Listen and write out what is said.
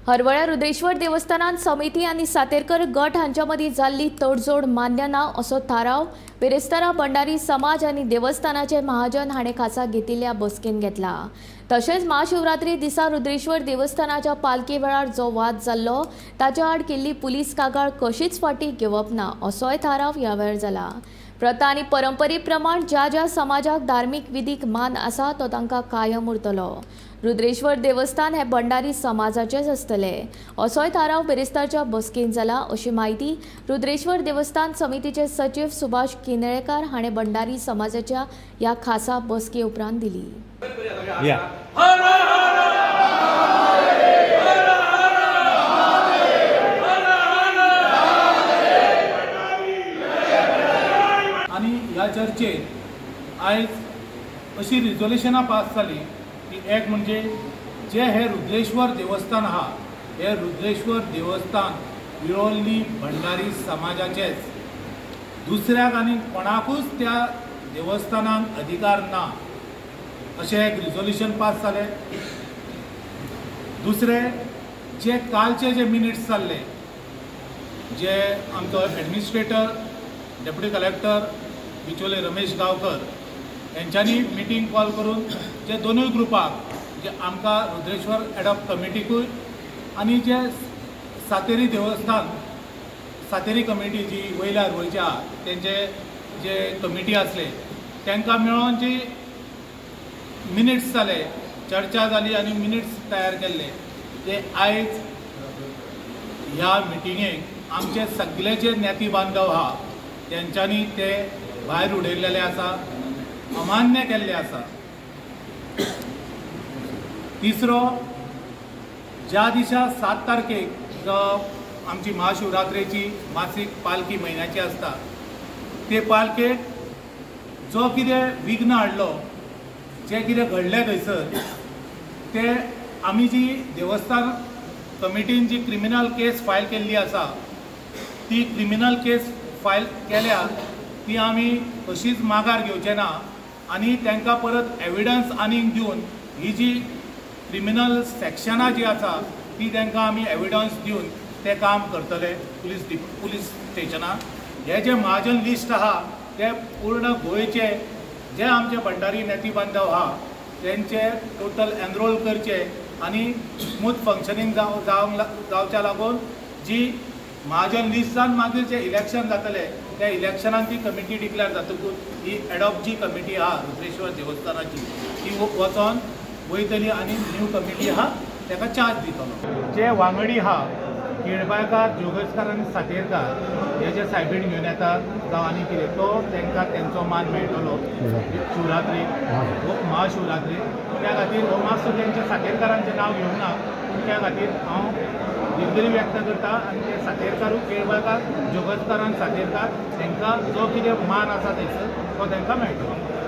हरवळ्या रुद्रेश्वर देवस्थानात समिती आणि सातेरकर गट हांच्या मदीं जाल्ली तडजोड मान्य ना असो थाराव बेरेस्तारा भंडारी समाज आणि देवस्थानाचे महाजन हाणें खासा घेतिल्ल्या बसकेन घेतला। तशेंच महाशिवरात्री दिसा रुद्रेश्वर देवस्थानाच्या पालखी वेळार जो वाद जाल्लो ताच्या आड केल्ली पुलीस कागाळ कशीच फाटी घेवप ना असोय थाराव ह्या वेळार जाला। प्रथा आणि परंपरे प्रमाण ज्या ज्या समाजाक धार्मिक विधीक मान आसा तो तांकां कायम उरतलो। रुद्रेश्वर देवस्थान हे भंडारी समाजाचेच आसतले असोय थाराव बेरेस्तारच्या बसकेन जाला अशी माहिती रुद्रेश्वर देवस्थान समितीचे सचिव सुभाष किनळेकार हाणें भंडारी समाजाच्या ह्या खासा बसके उपरांत दिली। आणि ह्या चर्चेत आयज अशी रिझोल्युशनां पास जाली की एक म्हणजे जे हे रुद्रेश्वर देवस्थान आहा हे रुद्रेश्वर देवस्थान विरोल्ली भंडारी समाजाचेच, दुसऱ्याक आनी कोणाकूच त्या देवस्थानाक अधिकार ना अशें एक रिझोल्युशन पास जालें। दुसरें जे कालचे जे मिनिट्स जाल्ले जे आमचो administrator deputy collector Bicholim Ramesh Gaonkar यांच्यानी मिटींग कॉल करून जे दोनूय ग्रुपाक जे आमकां रुद्रेश्वर एडॉप्ट कमिटीकूय आनी जे सातेरी देवस्थान सातेरी कमिटी जी वयल्यार वयच्या तेंचे जे कमिटी आसले तांकां मेळोन जी मिनिट्स जाले, चर्चा जाली आनी मिनिट्स तयार केल्ले ते आयज ह्या मिटिंगेक आमचे सगळे जे ज्ञाती बांधव आहा तेंच्यांनी ते भायर उडयल्लेले आसा, अमान्य केल्ले आसा। तिसरो, ज्या दिसा 7 तारखेक जो आमची महाशिवरात्रेची मासीक पालखी म्हयन्याची आसता ते पालखेक जो कितें विघ्न हाडलो, जे कितें घडलें थंयसर ते आमी जी देवस्थान कमिटीन जी क्रिमिनल केस फायल केल्ली आसा ती क्रिमिनल केस फायल केल्या ती आमी अशीच माघार घेवचे ना आनी तांकां परत एविडन्स आनीक दिवन ही जी क्रिमिनल सेक्शनां जी आसा ती तांकां आमी एविडन्स दिवन ते काम करतले पुलीस स्टेशनाक। हे जे महाजन लिस्ट आहा ते पूर्ण गोंयचे जे आमचे भंडारी नेती बांधव आहा तेंचे टोटल एनरोल करचे आनी स्मूथ फंक्शनींग जावच्या लागून जी महाजन लिस्ट जावन मागीर जे इलेक्शन जातले त्या इलेक्शनान ती कमिटी डिक्लेअर जातकूच ही एडॉप्ट जी कमिटी आहा रुद्रेश्वर देवस्थानाची ती वचोन वयतली आनी न्यू कमिटी आहा ताका चार्ज दितलो। जे वांगडी आहा केळबायकार, जोगेसकार आनी सातेरकार हे जे सायबीण घेवन येतात जावं आनी कितें तो तांकां तेंचो मान मेळटलो शिवरात्रीक महाशिवरात्रीक। त्या खातीर हो मातसो तेंच्या सातेरकारांचें नांव घेवंक ना त्या खातीर हांव दिलगिरी व्यक्त करता आनी ते सातेरकारूय केळबायकार, जोगेसकार आनी सातेरकार तांकां जो कितें मान आसा थंयसर तो तांकां मेळटलो।